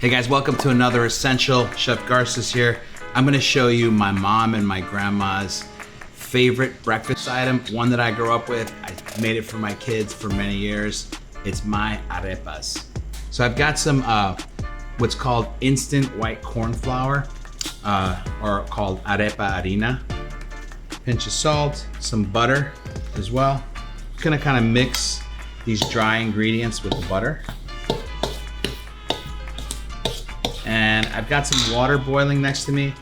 Hey guys, welcome to another Essential. Chef Garces here. I'm gonna show you my mom and my grandma's favorite breakfast item, one that I grew up with. I made it for my kids for many years. It's my arepas. So I've got some what's called instant white corn flour, or called arepa harina. Pinch of salt, some butter as well. Just gonna kind of mix these dry ingredients with the butter. And I've got some water boiling next to me.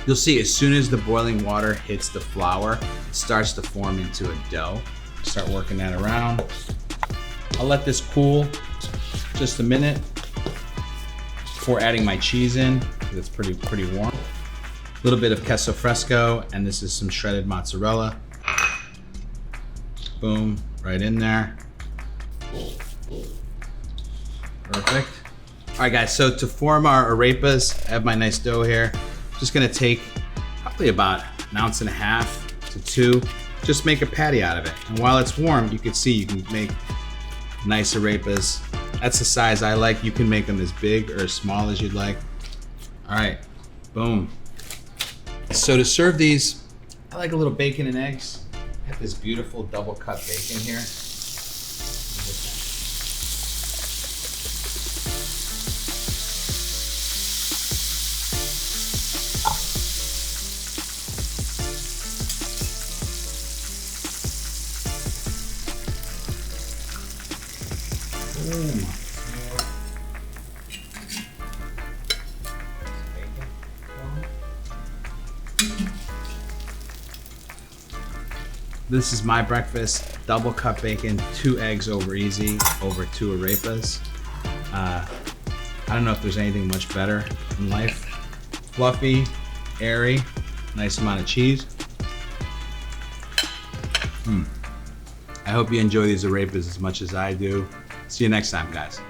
You'll see as soon as the boiling water hits the flour, it starts to form into a dough. Start working that around. I'll let this cool just a minute before adding my cheese in, because it's pretty warm. A little bit of queso fresco, and this is some shredded mozzarella. Boom, right in there. Perfect. All right guys, so to form our arepas, I have my nice dough here. Just gonna take probably about 1.5 to 2 ounces. Just make a patty out of it. And while it's warm, you can see you can make nice arepas. That's the size I like. You can make them as big or as small as you'd like. All right, boom. So to serve these, I like a little bacon and eggs. I have this beautiful double cut bacon here. This is my breakfast, double cut bacon, 2 eggs over easy, over 2 arepas. I don't know if there's anything much better in life. Fluffy, airy, nice amount of cheese. I hope you enjoy these arepas as much as I do. See you next time, guys.